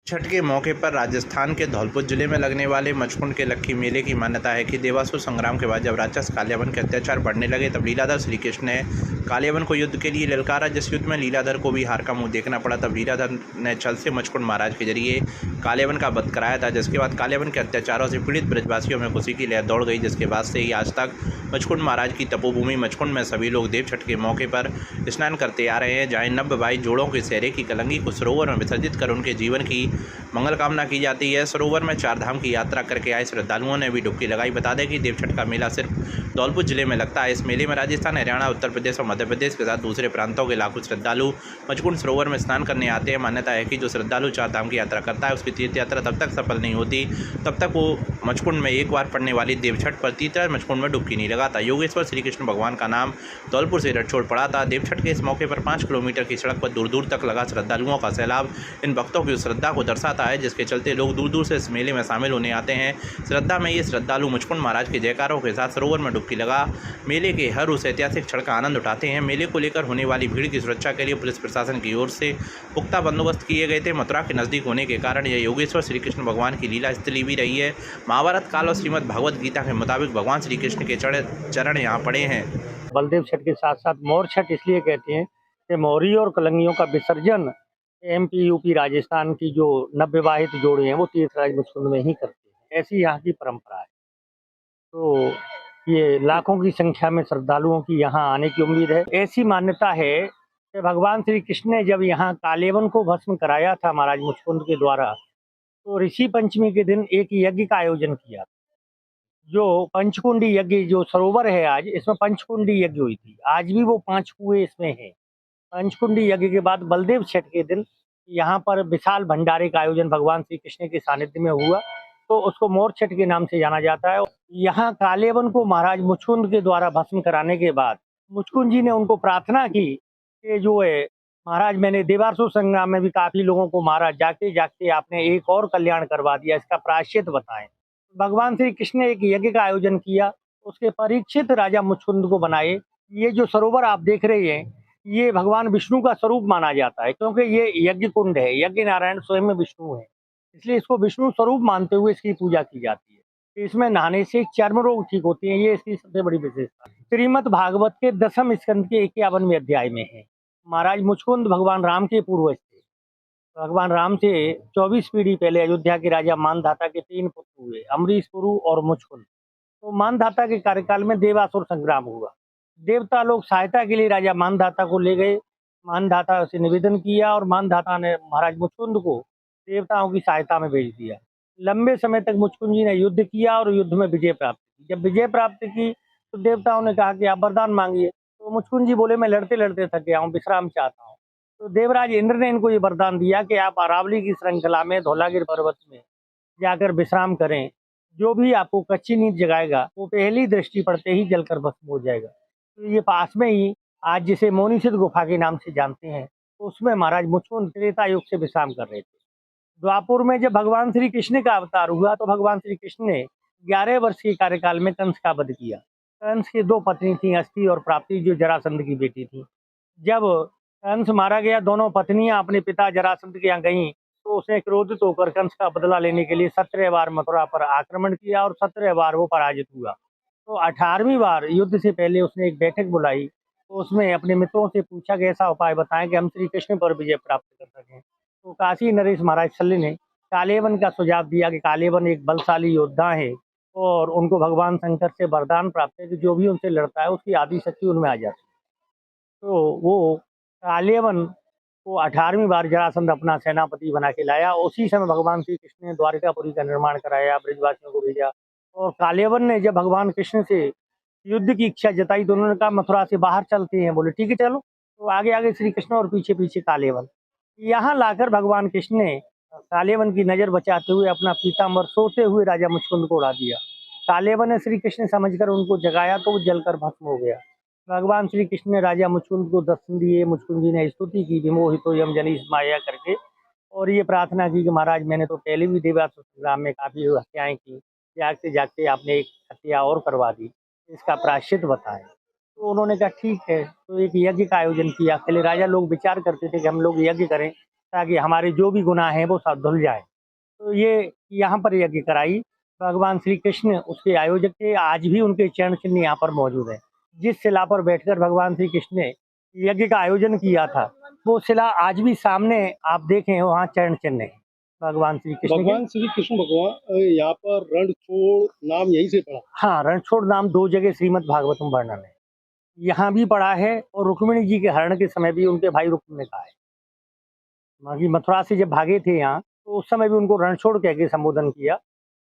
छठ के मौके पर राजस्थान के धौलपुर जिले में लगने वाले मचकुंड के लक्खी मेले की मान्यता है कि देवासुर संग्राम के बाद जब राक्षस कालियावन के अत्याचार बढ़ने लगे तब लीलाधर श्री कृष्ण ने कालियावन को युद्ध के लिए ललकारा। जिस युद्ध में लीलाधर को भी हार का मुंह देखना पड़ा, तब लीलाधर ने छल से मचकुंड महाराज के जरिए कालियावन का वध कराया था, जिसके बाद कालियावन के अत्याचारों से पीड़ित ब्रजवासियों में खुशी की लहर दौड़ गई। जिसके बाद से ही आज तक मचकुंड महाराज की तपोभूमि मचकुंड में सभी लोग देव छठ के मौके पर स्नान करते आ रहे हैं, जहाँ नब्बे बाई जोड़ों के सेहरे की कलंगी को सरोवर में विसर्जित कर उनके जीवन की मंगल कामना की जाती है। सरोवर में चार धाम की यात्रा करके आए श्रद्धालुओं ने भी डुबकी लगाई। बता दें कि देवछठ का मेला सिर्फ धौलपुर जिले में लगता है। इस मेले में राजस्थान, हरियाणा, उत्तर प्रदेश और मध्य प्रदेश के साथ दूसरे प्रांतों के लाखों श्रद्धालु मचकुंड सरोवर में स्नान करने आते हैं। मान्यता है कि जो श्रद्धालु चार धाम की यात्रा करता है उसकी तीर्थ यात्रा तब तक सफल नहीं होती तब तक वो मचकुंड में एक बार पड़ने वाली देवछठ पर तीसरा मचकुंड में डुबकी नहीं लगाता। योगेश्वर श्री कृष्ण भगवान का नाम धौलपुर से रटछोड़ पड़ा था। देवछठ के इस मौके पर 5 किलोमीटर की सड़क पर दूर दूर तक लगा श्रद्धालुओं का सैलाब इन भक्तों की श्रद्धा को दर्शाता है, जिसके चलते लोग दूर दूर से इस मेले में शामिल होने आते हैं। श्रद्धा में ये श्रद्धालु मचकुंड महाराज के जयकारों के साथ सरोवर में डुबकी लगा मेले के हर उस ऐतिहासिक क्षण का आनंद उठाते हैं। मेले को लेकर होने वाली भीड़ की सुरक्षा के लिए पुलिस प्रशासन की ओर से पुख्ता बंदोबस्त किए गए थे। मथुरा के नज़दीक होने के कारण यह योगेश्वर श्री कृष्ण भगवान की लीला स्थली भी रही है। महाभारत काल और श्रीमद् भागवत गीता के मुताबिक भगवान श्री कृष्ण के चरण यहाँ पड़े हैं। बलदेव छठ के साथ साथ मोर छठ इसलिए कहते हैं कि मोरी और कलंगियों का विसर्जन एमपी, यूपी, राजस्थान की जो नवविवाहित जोड़े हैं वो तीर्थराज मचकुंड में ही करते हैं। ऐसी यहाँ की परंपरा है। तो ये लाखों की संख्या में श्रद्धालुओं की यहाँ आने की उम्मीद है। ऐसी मान्यता है कि भगवान श्री कृष्ण ने जब यहाँ कालियावन को भस्म कराया था महाराज मुचकुंद के द्वारा, तो ऋषि पंचमी के दिन एक यज्ञ का आयोजन किया। जो पंचकुंडी यज्ञ जो सरोवर है आज, इसमें पंचकुंडी यज्ञ हुई थी। आज भी वो 5 कुएं इसमें हैं। पंचकुंडी यज्ञ के बाद बलदेव छठ के दिन यहाँ पर विशाल भंडारे का आयोजन भगवान श्री कृष्ण के सानिध्य में हुआ, तो उसको मोर छठ के नाम से जाना जाता है। यहाँ कालियावन को महाराज मुचकुंद के द्वारा भस्म कराने के बाद मुचकुंद जी ने उनको प्रार्थना की कि जो है महाराज, मैंने देवासुर संग्राम में भी काफी लोगों को मारा, जागते जागते आपने एक और कल्याण करवा दिया, इसका प्रायश्चित बताएं। भगवान श्री कृष्ण ने एक यज्ञ का आयोजन किया, उसके परीक्षित राजा मुचकुंद को बनाए। ये जो सरोवर आप देख रहे हैं, ये भगवान विष्णु का स्वरूप माना जाता है, क्योंकि ये यज्ञ कुंड है। यज्ञ नारायण स्वयं विष्णु है, इसलिए इसको विष्णु स्वरूप मानते हुए इसकी पूजा की जाती है। इसमें नहाने से चर्म रोग ठीक होते हैं, ये इसकी सबसे बड़ी विशेषता है। श्रीमद् भागवत के 10वें स्कंद के 51वें अध्याय में है। महाराज मुचकुंद भगवान राम के पूर्वज थे। भगवान राम से 24 पीढ़ी पहले अयोध्या के राजा मानधाता के 3 पुत्र हुए, अमरीश पुरु और मुचकुंद। तो मानधाता के कार्यकाल में देवासुर संग्राम हुआ। देवता लोग सहायता के लिए राजा मानधाता को ले गए। मानधाता से निवेदन किया और मानधाता ने महाराज मुचकुंद को देवताओं की सहायता में भेज दिया। लंबे समय तक मुचकुंद जी ने युद्ध किया और युद्ध में विजय प्राप्त की। जब विजय प्राप्त की तो देवताओं ने कहा कि आप वरदान मांगिए। तो मुचकुंद जी बोले, मैं लड़ते लड़ते थक गया हूँ, विश्राम चाहता हूँ। तो देवराज इंद्र ने इनको ये वरदान दिया कि आप अरावली की श्रृंखला में धौलागिरी पर्वत में जाकर विश्राम करें। जो भी आपको कच्ची नींद जगाएगा वो पहली दृष्टि पड़ते ही जलकर भस्म हो जाएगा। तो ये पास में ही आज जिसे मोनीसिद्ध गुफा के नाम से जानते हैं, तो उसमें महाराज मुचकुंद त्रेता युग से विश्राम कर रहे थे। द्वापुर में जब भगवान श्री कृष्ण का अवतार हुआ तो भगवान श्री कृष्ण ने 11 वर्ष के कार्यकाल में कंस का वध किया। कंस की 2 पत्नी थी, अस्थि और प्राप्ति, जो जरासंध की बेटी थी। जब कंस मारा गया, दोनों पत्नियां अपने पिता जरासंध के यहाँ गईं, तो उसने क्रोधित होकर कंस का बदला लेने के लिए 17 बार मथुरा पर आक्रमण किया और 17 बार वो पराजित हुआ। तो 18वीं बार युद्ध से पहले उसने एक बैठक बुलाई, तो उसमें अपने मित्रों से पूछा कि ऐसा उपाय बताएं कि हम श्री कृष्ण पर विजय प्राप्त कर सकें। तो काशी नरेश महाराज शल्य ने कालियावन का सुझाव दिया कि कालियावन एक बलशाली योद्धा है और उनको भगवान शंकर से वरदान प्राप्त है कि जो भी उनसे लड़ता है उसकी आदि शक्ति उनमें आ जाती है। तो वो कालियावन को 18वीं बार जरासंध अपना सेनापति बना के लाया। उसी समय भगवान श्री कृष्ण ने द्वारिकापुरी का निर्माण कराया, ब्रजवासियों को भेजा। और कालियावन ने जब भगवान कृष्ण से युद्ध की इच्छा जताई तो उन्होंने कहा मथुरा से बाहर चलते हैं। बोले ठीक है चलो। तो आगे आगे श्री कृष्ण और पीछे पीछे कालियावन। यहाँ लाकर भगवान कृष्ण ने कालियावन की नजर बचाते हुए अपना पीताम्बर सोते हुए राजा मुचकुंद को उड़ा दिया। कालियावन ने श्री कृष्ण समझकर उनको जगाया तो वो जलकर भस्म हो गया। भगवान श्री कृष्ण ने राजा मुचकुंद को दर्शन दिए। मुचकुंद जी ने स्तुति की, विमोहितो यम जनिष माया करके, और ये प्रार्थना की कि महाराज, मैंने तो पहले भी देवासुर संग्राम में काफी हत्याएं की, जागते जागते आपने एक हत्या और करवा दी, इसका प्रायश्चित बताएं। तो उन्होंने कहा ठीक है। तो एक यज्ञ का आयोजन किया। पहले राजा लोग विचार करते थे कि हम लोग यज्ञ करें ताकि हमारे जो भी गुनाह हैं वो सब धुल जाए। तो ये यहाँ पर यज्ञ कराई भगवान श्री कृष्ण उसके आयोजक थे। आज भी उनके चरण चिन्ह यहाँ पर मौजूद है। जिस शिला पर बैठकर भगवान श्री कृष्ण ने यज्ञ का आयोजन किया था वो शिला आज भी सामने आप देखें, वहाँ चरण चिन्ह है भगवान श्री कृष्ण के। भगवान श्री कृष्ण भगवान यहाँ पर रणछोड़ नाम यहीं से पड़ा। हाँ, रणछोड़ नाम 2 जगह श्रीमद् भागवतम वर्णन है। यहाँ भी पड़ा है और रुक्मिणी जी के हरण के समय भी उनके भाई रुक्म ने कहा है। बाकी मथुरा से जब भागे थे यहाँ तो उस समय भी उनको रणछोड़ कह के संबोधन किया।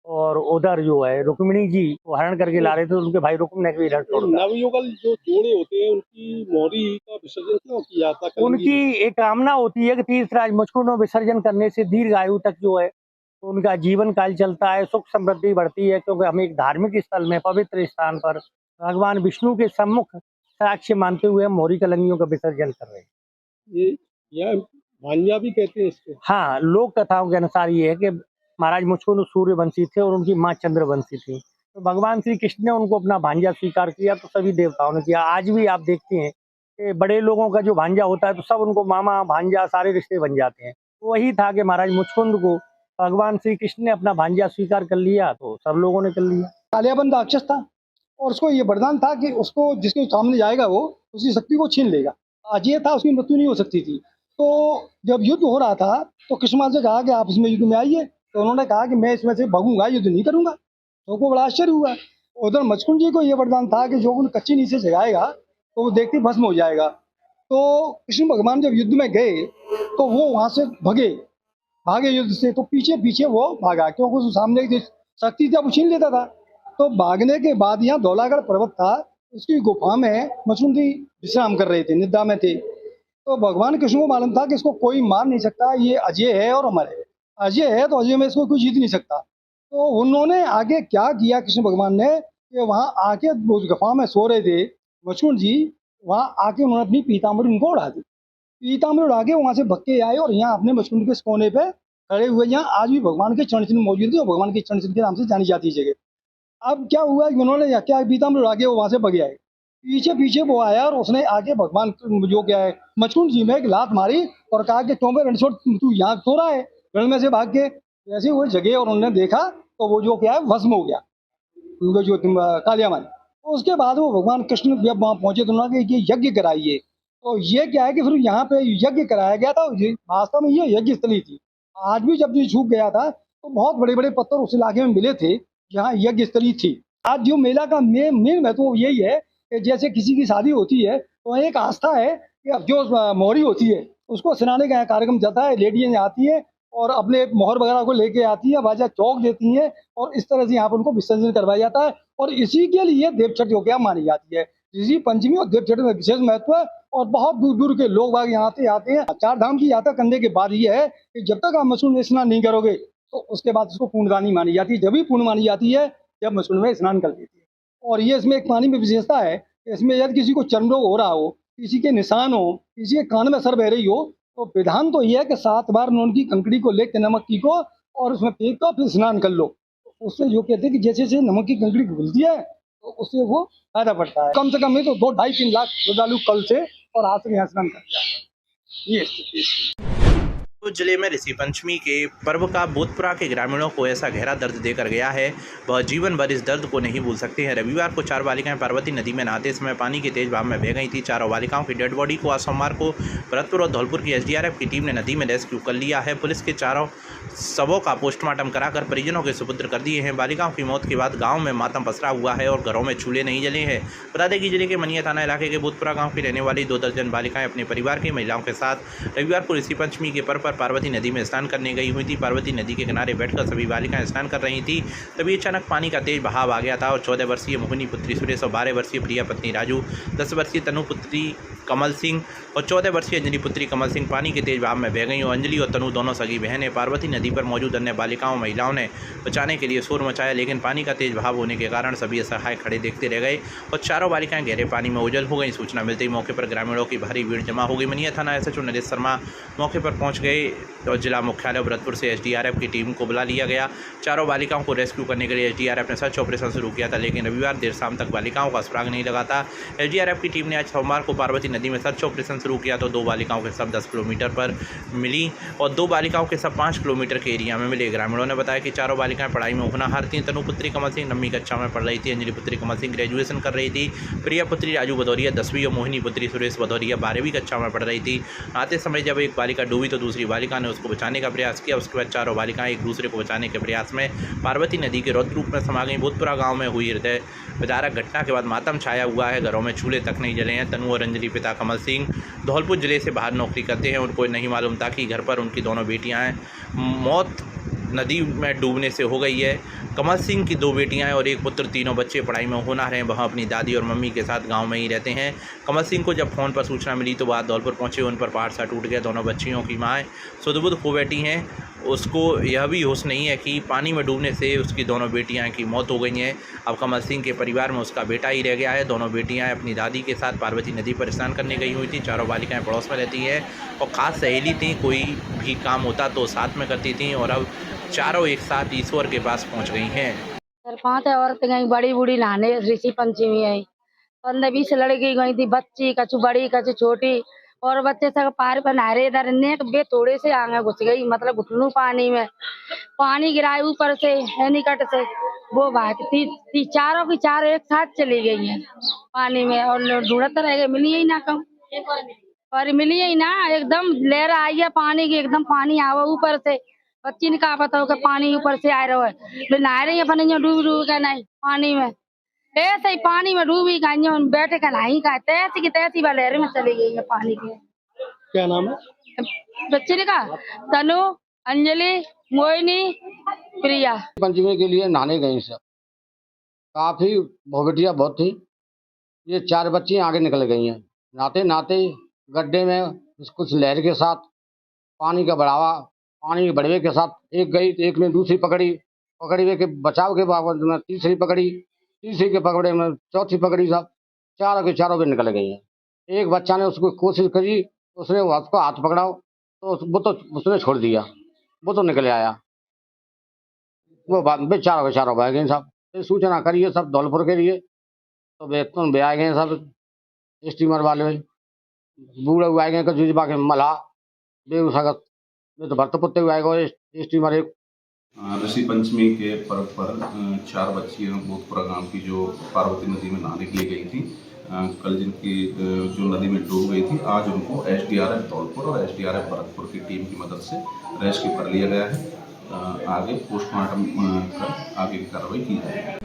और उधर जो है रुक्मिणी जी को हरण करके ला रहे थे, उनके भाई रुक्म ने भी रणछोड़ कहा। नवयुगल जो जोड़े होते हैं उनकी मोहरी का विसर्जन क्यों किया था? उनकी एक कामना होती है कि तीर्थराज मुचकुंड में विसर्जन करने से दीर्घ आयु तक जो है तो उनका जीवन काल चलता है, सुख समृद्धि बढ़ती है। क्योंकि हम एक धार्मिक स्थल में पवित्र स्थान पर भगवान विष्णु के सम्मुख साक्ष्य मानते हुए मोहरी कलंगियों का विसर्जन कर रहे हैं। ये भांजा भी कहते हैं इसको। हाँ, लोक कथाओं के अनुसार ये है कि महाराज मुचकुंद सूर्यवंशी थे और उनकी माँ चंद्रवंशी थी। तो भगवान श्री कृष्ण ने उनको अपना भांजा स्वीकार किया तो सभी देवताओं ने किया। आज भी आप देखते हैं कि बड़े लोगों का जो भांजा होता है तो सब उनको मामा भांजा सारे रिश्ते बन जाते हैं। तो वही था कि महाराज मुचकुंद को भगवान श्री कृष्ण ने अपना भांजा स्वीकार कर लिया तो सब लोगों ने कर लिया। कालियाबंद राक्षस था और उसको ये वरदान था कि उसको जिसके सामने जाएगा वो उसकी शक्ति को छीन लेगा। आज ये था, उसकी मृत्यु नहीं हो सकती थी। तो जब युद्ध हो रहा था तो कृष्ण से कहा कि आप इसमें युद्ध में आइए। तो उन्होंने कहा कि मैं इसमें से भागूंगा, युद्ध नहीं करूंगा। तो को बड़ा आश्चर्य हुआ। उधर मुचकुंद जी को ये वरदान था कि जो उन कच्ची नीचे जगाएगा तो वो देखते भस्म हो जाएगा। तो कृष्ण भगवान जब युद्ध में गए तो वो वहां से भागे युद्ध से। तो पीछे पीछे वो भागा क्योंकि उसके सामने की शक्ति थी वो छीन लेता था। तो भागने के बाद यहाँ धौलागढ़ पर्वत था, उसकी गुफा में मुचकुंद जी विश्राम कर रहे थे, निद्रा में थे। तो भगवान कृष्ण को मालूम था कि इसको कोई मार नहीं सकता, ये अजय है और अमर है। अजय है तो अजय में इसको कोई जीत नहीं सकता। तो उन्होंने आगे क्या किया कृष्ण भगवान ने कि वहाँ आके उस गुफा में सो रहे थे मुचकुंद जी, वहाँ आके उन्होंने अपनी पीताम्बरी उनको उड़ा दी। पीताम्बरी उड़ा के वहाँ से भग के आए और यहाँ अपने मुचकुंद के कोने पे खड़े हुए, यहाँ आज भी भगवान के चरण चिन्ह मौजूद है और भगवान के चरण चिन्ह के नाम से जानी जाती है जगह। अब क्या हुआ कि उन्होंने क्या पीताम्बरी उड़ा के वो वहाँ से भगे आए। पीछे पीछे वो आया और उसने आगे भगवान जो क्या है मुचकुंद जी में एक लात मारी और कहा कि क्यों रणछोड़ तू यहाँ सो रहा है, रण में से भाग के। जैसे वो जगह और उन्होंने देखा तो वो जो क्या है भस्म हो गया उनको जो कालियामन। उसके बाद वो भगवान कृष्ण जब वहाँ पहुंचे तो उन्होंने ये यज्ञ कराइए। तो ये क्या है कि फिर यहाँ पे यज्ञ कराया गया था। वास्तव में ये यज्ञ स्थली थी। आज भी जब ये छूट गया था तो बहुत बड़े बड़े पत्थर उस इलाके में मिले थे जहाँ यज्ञ स्थली थी। आज जो मेला का मेन महत्व यही है कि जैसे किसी की शादी होती है तो एक आस्था है कि अब जो मोहरी होती है उसको सुनाने का कार्यक्रम जाता है। लेडीज आती है और अपने मोहर वगैरह को लेके आती है, बाजा चौक देती हैं और इस तरह से यहाँ पर उनको विसर्जन करवाया जाता है। और इसी के लिए देवछठ जो क्या मानी जाती है। ऋषि पंचमी और देवछठ में विशेष महत्व है और बहुत दूर दूर के लोग बाग यहाँ से आते हैं। 4 धाम की यात्रा करने के बाद ये है कि जब तक आप मुचकुंड में स्नान नहीं करोगे तो उसके बाद उसको पूर्णदानी मानी जाती है। जब भी पूर्ण मानी जाती है जब मुचकुंड में स्नान कर देती है। और ये इसमें एक पानी में विशेषता है, इसमें यदि किसी को चर्म रोग हो रहा हो, किसी के निशान हो, किसी के कान में सर बह रही हो तो विधान तो यह है कि 7 बार नून की कंकड़ी को लेकर नमक की को और उसमें फेंक कर फिर स्नान कर लो। उससे जो कहते हैं कि जैसे जैसे नमक की कंकड़ी घुलती है तो उससे वो फायदा पड़ता है। कम से कम नहीं तो 2-2.5-3 लाख श्रद्धालु कल से और आज से यहाँ स्नान कर दिया। ये स्थिति जिले में ऋषि पंचमी के पर्व का भूतपुरा के ग्रामीणों को ऐसा गहरा दर्द देकर गया है, वह जीवन भर इस दर्द को नहीं भूल सकते हैं। रविवार को 4 बालिकाएं पार्वती नदी में नहाते समय पानी के तेज बहाव में बह गई थी। चारों बालिकाओं की डेड बॉडी को आज सोमवार को भरतपुर और धौलपुर की SDRF की टीम ने नदी में रेस्क्यू कर लिया है। पुलिस के चारों शवों का पोस्टमार्टम कराकर परिजनों के सुपुत्र कर दिए हैं। बालिकाओं की मौत के बाद गाँव में मातम पसरा हुआ है और घरों में चूल्हे नहीं जले हैं। बता दें कि जिले के मनिया थाना इलाके के भूतपुरा गाँव की रहने वाली 2 दर्जन बालिकाएं अपने परिवार की महिलाओं के साथ रविवार को ऋषि पंचमी के पर्व पर पार्वती नदी में स्नान करने गई हुई थी। पार्वती नदी के किनारे बैठकर सभी बालिकाएं स्नान कर रही थी। तभी अचानक पानी का तेज बहाव आ गया था और 14 वर्षीय मोहिनी पुत्री सुरेश और 12 वर्षीय प्रिया पत्नी राजू, 10 वर्षीय तनु पुत्री कमल सिंह और 14 वर्षीय अंजलि पुत्री कमल सिंह पानी के तेज बहाव में बह गई। और अंजलि और तनु दोनों सगी बहनें पार्वती नदी पर मौजूद अन्य बालिकाओं महिलाओं ने बचाने के लिए शोर मचाया, लेकिन पानी का तेज बहाव होने के कारण सभी असहाय खड़े देखते रह गए और चारों बालिकाएं गहरे पानी में ओझल हो गई। सूचना मिलते ही मौके पर ग्रामीणों की भारी भीड़ जमा हो गई। मनिया थाना SHO नरेश शर्मा मौके पर पहुंच गए और जिला मुख्यालय भरतपुर से एसडीआरएफ की टीम को बुला लिया गया। चारों बालिकाओं को रेस्क्यू करने के लिए एसडीआरएफ ने सर्च ऑपरेशन शुरू किया था, लेकिन रविवार देर शाम तक बालिकाओं का सुराग नहीं लगा था। एसडीआरएफ की टीम ने आज सोमवार को पार्वती नदी में सर्च ऑपरेशन शुरू किया तो 2 बालिकाओं के शव 10 किलोमीटर पर मिली और 2 बालिकाओं के शव 5 किलोमीटर के एरिया में मिले। ग्रामीणों ने बताया कि चारों बालिकाएं पढ़ाई में होनहार थीं। तनु पुत्री कमल सिंह 9वीं कक्षा में पढ़ रही थी, अंजलि पुत्री कमल सिंह ग्रेजुएशन कर रही थी, प्रिया पुत्री राजू भदौरिया 10वीं और मोहिनी पुत्री सुरेश भदौरिया 12वीं कक्षा में पढ़ रही थी। आते समय जब एक बालिका डूबी तो दूसरी बालिका ने उसको बचाने का प्रयास किया। उसके बाद चारों बालिकाएं एक दूसरे को बचाने के प्रयास में पार्वती नदी के रौद्र रूप में समा गई। भूतपुरा गांव में हुई हृदय विदारक घटना के बाद मातम छाया हुआ है। घरों में चूल्हे तक नहीं जले हैं। तनु और अंजलि पिता कमल सिंह धौलपुर जिले से बाहर नौकरी करते हैं। उनको नहीं मालूम था कि घर पर उनकी दोनों बेटियां हैं। मौत नदी में डूबने से हो गई है। कमल सिंह की 2 बेटियां हैं और एक पुत्र। तीनों बच्चे पढ़ाई में होनहार हैं। वह अपनी दादी और मम्मी के साथ गांव में ही रहते हैं। कमल सिंह को जब फ़ोन पर सूचना मिली तो वह धौलपुर पहुंचे। उन पर पहाड़ सा टूट गया। दोनों बच्चियों की माँ सुध-बुध खो बैठी हैं। उसको यह भी होश नहीं है कि पानी में डूबने से उसकी दोनों बेटियां की मौत हो गई हैं। अब कमल सिंह के परिवार में उसका बेटा ही रह गया है। दोनों बेटियां अपनी दादी के साथ पार्वती नदी पर स्नान करने गई हुई थी। चारों बालिकाएं पड़ोस में रहती हैं और ख़ास सहेली थीं। कोई भी काम होता तो साथ में करती थीं और अब चारों एक साथ ईश्वर के पास पहुंच गई हैं। 4-5 औरतें गई, बड़ी बूढ़ी नहाने ऋषि पंचमी आई। 15-20 लड़की गई थी, बच्ची कछु बड़ी कछु छोटी और बच्चे सब पार पर नहा रहे। इधर नेक बे थोड़े से आगे घुस गई, मतलब घुटनू पानी में पानी गिराए ऊपर से हैनिकट से। वो भागती चारों की चारों एक साथ चली गई है पानी में और ढूंढते रह गए, मिली ही ना कम पर मिली ही ना। एकदम लहर आई है पानी की, एकदम पानी आवा ऊपर से। बच्ची ने कहा पता हो कि पानी ऊपर से आ रहा है। नहा रही है अपन डूब के नहीं पानी में, ऐसे ही पानी में डूबी गई। बैठे का नहीं का तैसी की तैसी वाले लहर में चली गई है पानी के। क्या नाम है? बच्ची ने कहा तनु, अंजलि, मोहिनी, प्रिया। पंचमी के लिए नहाने गई सब, काफी भोगटिया बहुत थी। ये 4 बच्ची आगे निकल गई हैं। नहाते नहाते गड्ढे में कुछ लहर के साथ पानी का बढ़ावे के साथ एक गई, एक ने दूसरी पकड़ी हुए के बचाव के बावजूद में तीसरी पकड़ी, तीसरी के पकड़े में चौथी पकड़ी। सब चारों के चारों भी निकल गई हैं। एक बच्चा ने उसको कोशिश करी, उसने उसको हाथ पकड़ाओ तो वो तो उसने छोड़ दिया, वो तो निकल आया। वो बाद चारों के चारों बह गए। सब सूचना करिए सब धौलपुर के लिए तो वे आ गए सब स्टीमर वाले बूढ़े हुए गए जुजबा के मला बेगूसगत में तो भरतपुर हुआ स्टीमर एक। ऋषि पंचमी के पर्व पर 4 बच्चियां भूतपुरा गांव की जो पार्वती नदी में नहाने के लिए गई थी, कल जिनकी जो नदी में डूब गई थी, आज उनको एसडीआरएफ धौलपुर और एसडीआरएफ भरतपुर की टीम की मदद से रेस्क्यू कर लिया गया है। आगे पोस्टमार्टम कर आगे की कार्रवाई की जाएगी।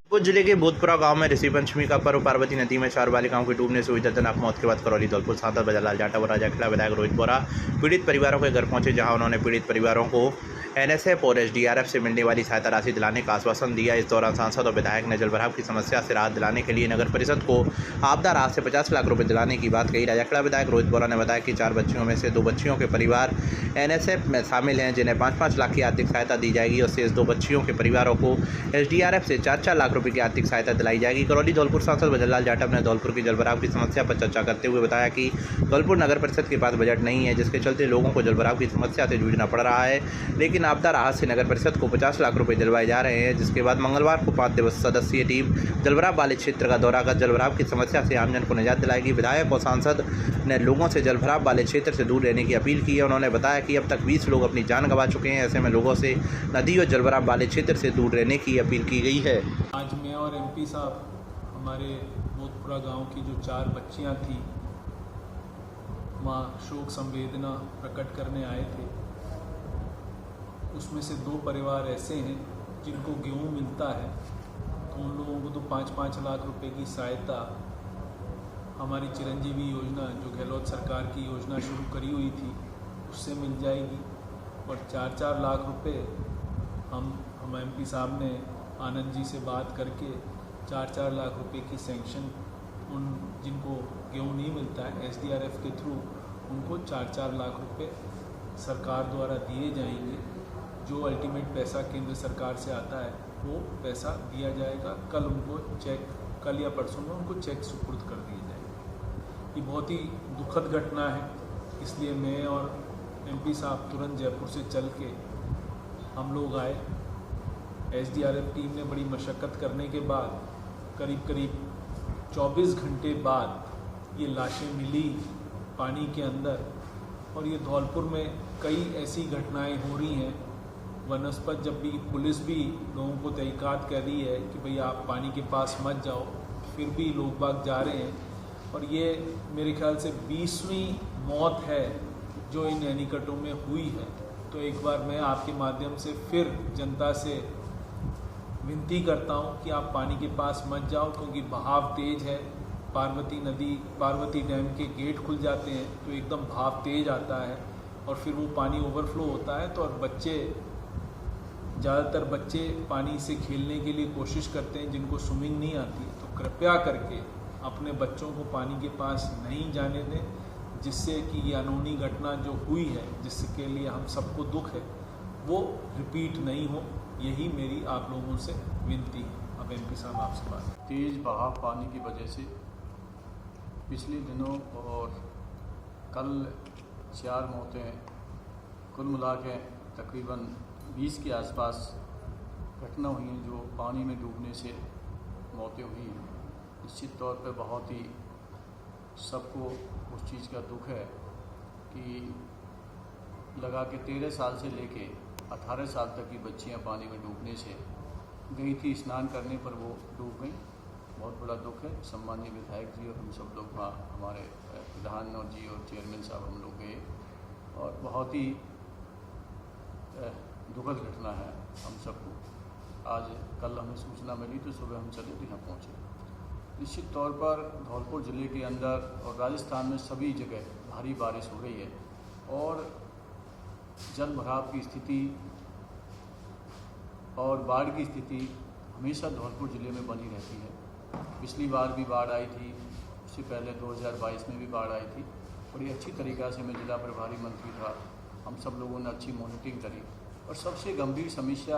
भोजपुर जिले के भूतपुरा गांव में ऋषि पंचमी का पर्व पार्वती नदी में 4 बालिकाओं की डूबने से हुई दर्दनाक मौत के बाद करौली धौलपुर सांसद बजालाल जाटव और राजाखेड़ा विधायक रोहित बोरा पीड़ित परिवारों के घर पहुंचे, जहां उन्होंने पीड़ित परिवारों को एनएसएफ और एसडीआरएफ से मिलने वाली सहायता राशि दिलाने का आश्वासन दिया। इस दौरान सांसद और विधायक ने जलभराव की समस्या से राहत दिलाने के लिए नगर परिषद को आपदा राहत से 50 लाख रुपए दिलाने की बात कही। राजाखेड़ा विधायक रोहित बोरा ने बताया कि 4 बच्चियों में से 2 बच्चियों के परिवार एनएसएफ में शामिल हैं, जिन्हें 5-5 लाख की आर्थिक सहायता दी जाएगी और शेष 2 बच्चियों के परिवारों को एसडीआरएफ से 4-4 लाख रुपये की आर्थिक सहायता दिलाई जाएगी। करौली धौलपुर सांसद बजालाल जाटव ने धौलपुर की जलभराव की समस्या पर चर्चा करते हुए बताया कि धौलपुर नगर परिषद के पास बजट नहीं है, जिसके चलते लोगों को जलभराव की समस्या से जूझना पड़ रहा है। लेकिन आपदा राहत से नगर परिषद को 50 लाख रुपए दिलवाए जा रहे हैं, जिसके बाद मंगलवार को 5 सदस्यीय टीम जलभराव वाले क्षेत्र का दौरा कर जलभराव की समस्या से आमजन को निजात दिलाएगी। विधायक और सांसद ने लोगों से जलभराव वाले क्षेत्र से दूर रहने की अपील की है। उन्होंने बताया कि अब तक 20 लोग अपनी जान गंवा चुके हैं। ऐसे में लोगों से नदी और जलभराव वाले क्षेत्र से दूर रहने की अपील की गई है। आज मैं और एमपी साहब हमारे भूतपुरा गांव की जो 4 बच्चियां थी, मां शोक संवेदना प्रकट करने आए थे। उसमें से 2 परिवार ऐसे हैं जिनको गेहूं मिलता है, तो उन लोगों को तो 5-5 लाख रुपए की सहायता हमारी चिरंजीवी योजना जो गहलोत सरकार की योजना शुरू करी हुई थी उससे मिल जाएगी। और 4-4 लाख रुपए हम एमपी साहब ने आनंद जी से बात करके 4-4 लाख रुपए की सैंक्शन उन जिनको गेहूं नहीं मिलता है एसडीआरएफ के थ्रू उनको 4-4 लाख रुपए सरकार द्वारा दिए जाएंगे। जो अल्टीमेट पैसा केंद्र सरकार से आता है वो पैसा दिया जाएगा। कल उनको चेक, कल या परसों में उनको चेक सुपुर्द कर दिए जाएंगे। ये बहुत ही दुखद घटना है, इसलिए मैं और एमपी साहब तुरंत जयपुर से चल के हम लोग आए। एसडीआरएफ टीम ने बड़ी मशक्क़त करने के बाद करीब 24 घंटे बाद ये लाशें मिली पानी के अंदर। और ये धौलपुर में कई ऐसी घटनाएं हो रही हैं वनस्पत, जब भी पुलिस भी लोगों को तहक़ीक़ात कर रही है कि भाई आप पानी के पास मत जाओ, फिर भी लोग बाग जा रहे हैं। और ये मेरे ख्याल से 20वीं मौत है जो इन एनीकटों में हुई है। तो एक बार मैं आपके माध्यम से फिर जनता से विनती करता हूँ कि आप पानी के पास मत जाओ, क्योंकि बहाव तेज़ है। पार्वती नदी, पार्वती डैम के गेट खुल जाते हैं तो एकदम बहाव तेज़ आता है और फिर वो पानी ओवरफ्लो होता है। तो और बच्चे, ज़्यादातर बच्चे पानी से खेलने के लिए कोशिश करते हैं जिनको स्विमिंग नहीं आती। तो कृपया करके अपने बच्चों को पानी के पास नहीं जाने दें, जिससे कि ये अनहोनी घटना जो हुई है, जिसके लिए हम सबको दुख है, वो रिपीट नहीं हो। यही मेरी आप लोगों से विनती है। अब एमपी साहब आपसे बात। तेज़ बहाव पानी की वजह से पिछले दिनों और कल 4 मौतें, कुल मिला के तकरीबन 20 के आसपास घटना हुई हैं जो पानी में डूबने से मौतें हुई हैं। निश्चित तौर पर बहुत ही सबको उस चीज़ का दुख है कि लगा के 13 साल से लेके 18 साल तक की बच्चियां पानी में डूबने से गई थी, स्नान करने पर वो डूब गई। बहुत बड़ा दुख है। सम्मानीय विधायक जी और हम सब लोग वहाँ, हमारे प्रधान जी और चेयरमैन साहब हम लोग गए और बहुत ही दुखद घटना है हम सबको। आज कल हमें सूचना मिली तो सुबह हम चले तो यहाँ पहुँचे। निश्चित तौर पर धौलपुर ज़िले के अंदर और राजस्थान में सभी जगह भारी बारिश हो रही है और जल भराव की स्थिति और बाढ़ की स्थिति हमेशा धौलपुर ज़िले में बनी रहती है। पिछली बार भी बाढ़ आई थी, उससे पहले 2022 में भी बाढ़ आई थी। बड़ी अच्छी तरीक़ा से, मैं जिला प्रभारी मंत्री था, हम सब लोगों ने अच्छी मॉनिटरिंग करी। और सबसे गंभीर समस्या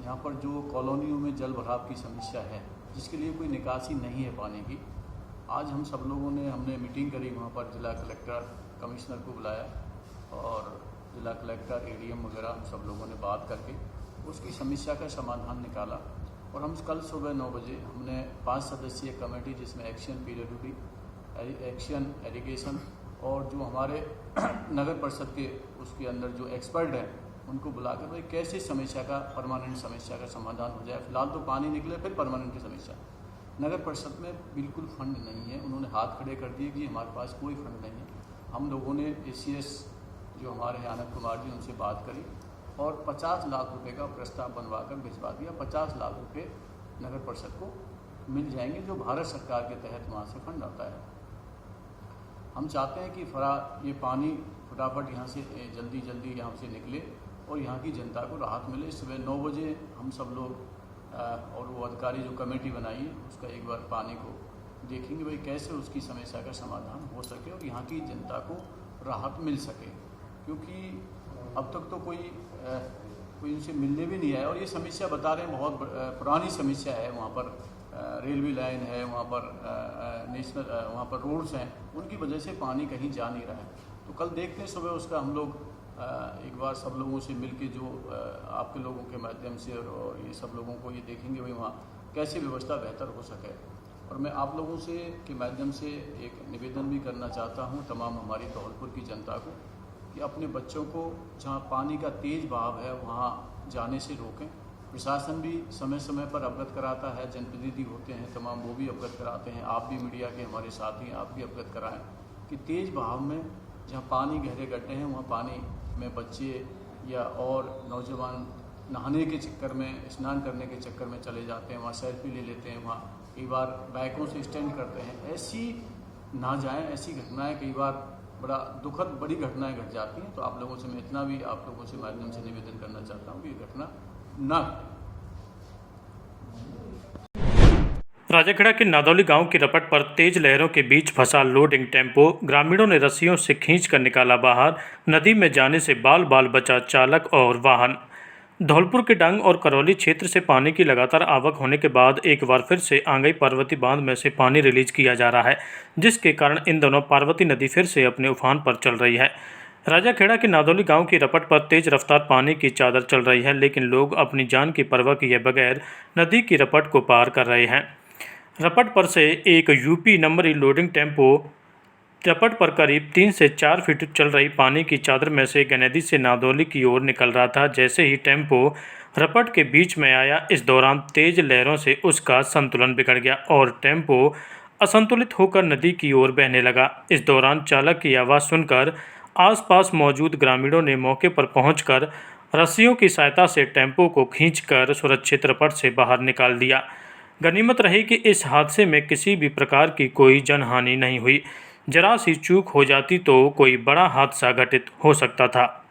यहाँ पर जो कॉलोनियों में जल भराव की समस्या है, जिसके लिए कोई निकासी नहीं है पानी की। आज हम सब लोगों ने, हमने मीटिंग करी, वहाँ पर जिला कलेक्टर, कमिश्नर को बुलाया और जिला कलेक्टर, एडीएम वगैरह हम सब लोगों ने बात करके उसकी समस्या का समाधान निकाला। और हम कल सुबह 9 बजे हमने 5 सदस्यीय कमेटी, जिसमें एक्शन पीरियडिटी, एक्शन एरीगेशन और जो हमारे नगर परिषद के उसके अंदर जो एक्सपर्ट हैं उनको बुलाकर भाई कैसे समस्या का, परमानेंट समस्या का समाधान हो जाए। फिलहाल तो पानी निकले, फिर परमानेंट समस्या। नगर परिषद में बिल्कुल फंड नहीं है, उन्होंने हाथ खड़े कर दिए कि हमारे पास कोई फंड नहीं है। हम लोगों ने ACS जो हमारे हैं आनंद कुमार जी, उनसे बात करी और 50 लाख रुपए का प्रस्ताव बनवा कर भिजवा दिया। 50 लाख रुपए नगर परिषद को मिल जाएंगे जो भारत सरकार के तहत वहाँ से फंड आता है। हम चाहते हैं कि ये पानी फटाफट यहाँ से जल्दी यहाँ से निकले और यहाँ की जनता को राहत मिले। सुबह 9 बजे हम सब लोग और वो अधिकारी जो कमेटी बनाई है उसका एक बार पानी को देखेंगे भाई कैसे उसकी समस्या का समाधान हो सके और यहाँ की जनता को राहत मिल सके, क्योंकि अब तक तो कोई उनसे मिलने भी नहीं आया। और ये समस्या बता रहे हैं बहुत पुरानी समस्या है। वहाँ पर रेलवे लाइन है, वहाँ पर रोड्स हैं, उनकी वजह से पानी कहीं जा नहीं रहा है। तो कल देखते हैं सुबह उसका हम लोग एक बार सब लोगों से मिलके जो आपके लोगों के माध्यम से और ये सब लोगों को ये देखेंगे भाई वहाँ कैसे व्यवस्था बेहतर हो सके। और मैं आप लोगों से के माध्यम से एक निवेदन भी करना चाहता हूँ तमाम हमारी धौलपुर की जनता को कि अपने बच्चों को जहाँ पानी का तेज़ बहाव है वहाँ जाने से रोकें। प्रशासन भी समय समय पर अवगत कराता है, जनप्रतिनिधि होते हैं तमाम, वो भी अवगत कराते हैं। आप भी मीडिया के हमारे साथी हैं, आप भी अवगत कराएं कि तेज़ बहाव में जहाँ पानी गहरे गड्ढे हैं वहाँ पानी में बच्चे या और नौजवान नहाने के चक्कर में, स्नान करने के चक्कर में चले जाते हैं, वहाँ सेल्फी ले लेते हैं, वहाँ कई बार बाइकों से स्टैंड करते हैं। ऐसी ना जाएं, ऐसी घटनाएं कई बार बड़ा दुखद बड़ी घटनाएं घट जाती हैं। तो आप लोगों से मैं इतना भी आप लोगों से माध्यम से निवेदन करना चाहता हूँ कि ये घटना ना घटे। राजाखेड़ा के नादौली गांव की रपट पर तेज लहरों के बीच फंसा लोडिंग टेम्पो, ग्रामीणों ने रस्सियों से खींचकर निकाला बाहर। नदी में जाने से बाल बाल बचा चालक और वाहन। धौलपुर के डांग और करौली क्षेत्र से पानी की लगातार आवक होने के बाद एक बार फिर से आंगई पार्वती बांध में से पानी रिलीज किया जा रहा है, जिसके कारण इन दोनों पार्वती नदी फिर से अपने उफान पर चल रही है। राजाखेड़ा के नादौली गांव की रपट पर तेज रफ्तार पानी की चादर चल रही है, लेकिन लोग अपनी जान की परवाह किए बगैर नदी की रपट को पार कर रहे हैं। रपट पर से एक यूपी नंबरी लोडिंग टेम्पो रपट पर करीब 3 से 4 फीट चल रही पानी की चादर में से गनेदी से नादौली की ओर निकल रहा था। जैसे ही टेम्पो रपट के बीच में आया, इस दौरान तेज लहरों से उसका संतुलन बिगड़ गया और टेम्पो असंतुलित होकर नदी की ओर बहने लगा। इस दौरान चालक की आवाज़ सुनकर आसपास मौजूद ग्रामीणों ने मौके पर पहुंचकर रस्सियों की सहायता से टेम्पो को खींचकर सुरक्षित रपट से बाहर निकाल दिया। गनीमत रही कि इस हादसे में किसी भी प्रकार की कोई जनहानि नहीं हुई। जरा सी चूक हो जाती तो कोई बड़ा हादसा घटित हो सकता था।